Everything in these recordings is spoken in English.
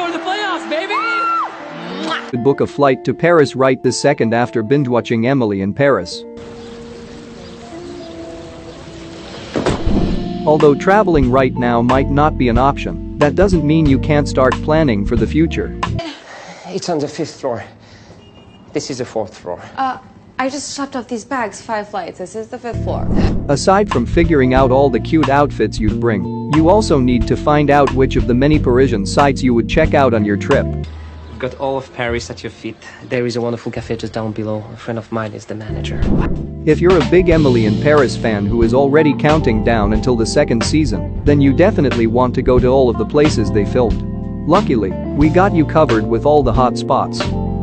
going to the playoffs, baby! Could book a flight to Paris right this second after binge-watching Emily in Paris. Although traveling right now might not be an option, that doesn't mean you can't start planning for the future. It's on the 5th floor. This is the 4th floor. I just swept off these bags, 5 flights. This is the 5th floor. Aside from figuring out all the cute outfits you'd bring, you also need to find out which of the many Parisian sites you would check out on your trip. You've got all of Paris at your feet. There is a wonderful cafe just down below. A friend of mine is the manager. If you're a big Emily in Paris fan who is already counting down until the second season, then you definitely want to go to all of the places they filmed. Luckily, we got you covered with all the hot spots.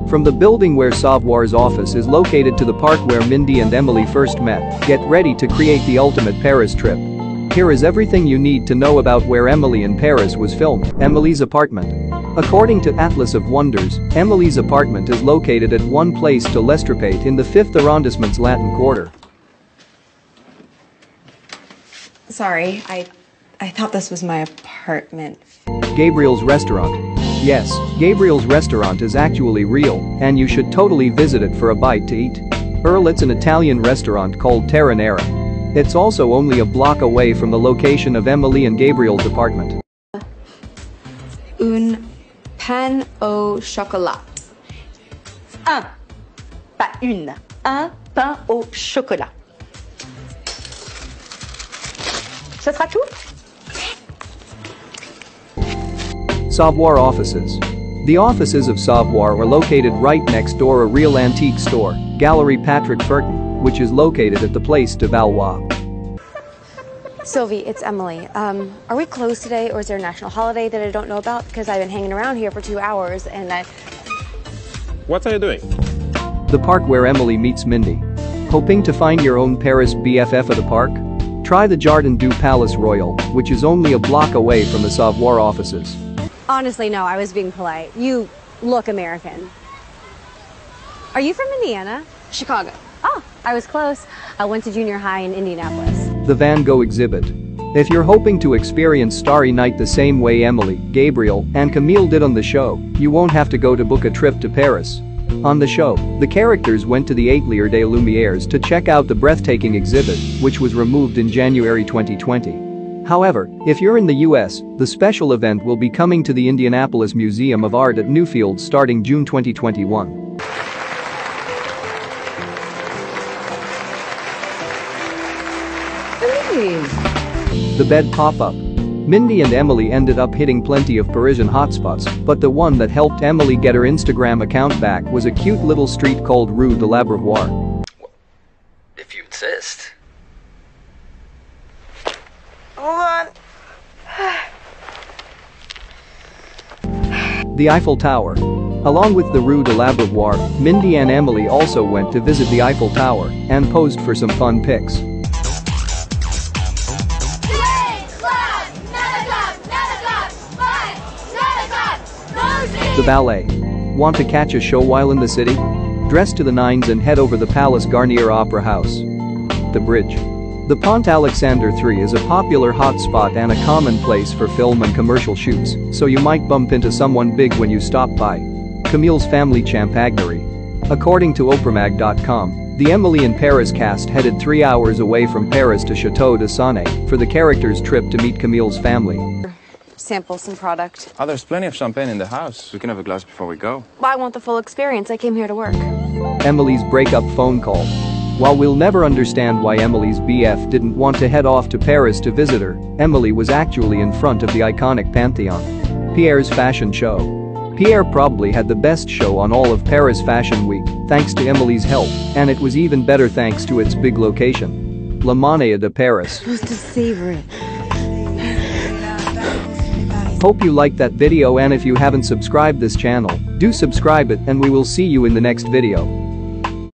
From the building where Savoir's office is located to the park where Mindy and Emily first met, get ready to create the ultimate Paris trip. Here is everything you need to know about where Emily in Paris was filmed. Emily's apartment. According to Atlas of Wonders, Emily's apartment is located at one place to l'Estrapade in the 5th arrondissement's Latin Quarter. Sorry, I thought this was my apartment. Gabriel's restaurant. Yes, Gabriel's restaurant is actually real, and you should totally visit it for a bite to eat. It's an Italian restaurant called Terra Nera. It's also only a block away from the location of Emily and Gabriel's apartment. Un pain au chocolat. Un, pas une, un pain au chocolat. Ce sera tout? Savoir offices. The offices of Savoir are located right next door a real antique store, Galerie Patrick Furton, which is located at the Place de Valois. Sylvie, it's Emily. Are we closed today, or is there a national holiday that I don't know about? Because I've been hanging around here for 2 hours and What are you doing? The park where Emily meets Mindy. Hoping to find your own Paris BFF at a park? Try the Jardin du Palais Royal, which is only a block away from the Savoir offices. Honestly, no, I was being polite. You look American. Are you from Indiana? Chicago. Oh, I was close. I went to junior high in Indianapolis. The Van Gogh exhibit. If you're hoping to experience Starry Night the same way Emily, Gabriel, and Camille did on the show, you won't have to go to book a trip to Paris. On the show, the characters went to the Atelier des Lumières to check out the breathtaking exhibit, which was removed in January 2020. However, if you're in the US, the special event will be coming to the Indianapolis Museum of Art at Newfield starting June 2021. The bed pop-up. Mindy and Emily ended up hitting plenty of Parisian hotspots, but the one that helped Emily get her Instagram account back was a cute little street called Rue de l'Abreuvoir. If you insist. Hold on. The Eiffel Tower. Along with the Rue de l'Abreuvoir, Mindy and Emily also went to visit the Eiffel Tower and posed for some fun pics. The ballet. Want to catch a show while in the city? Dress to the nines and head over the Palace Garnier Opera House. The bridge. The Pont Alexander III is a popular hotspot and a common place for film and commercial shoots, so you might bump into someone big when you stop by. Camille's family Champagnerie. According to Oprahmag.com, the Emily in Paris cast headed 3 hours away from Paris to Chateau de Sonnet for the characters' trip to meet Camille's family. Sample some product. Oh, there's plenty of champagne in the house. We can have a glass before we go. Well, I want the full experience. I came here to work. Emily's breakup phone call. While we'll never understand why Emily's BF didn't want to head off to Paris to visit her, Emily was actually in front of the iconic Pantheon. Pierre's fashion show. Pierre probably had the best show on all of Paris Fashion Week, thanks to Emily's help, and it was even better thanks to its big location. La Monnaie de Paris. Supposed to savor it. Hope you liked that video, and if you haven't subscribed this channel, do subscribe it, and we will see you in the next video.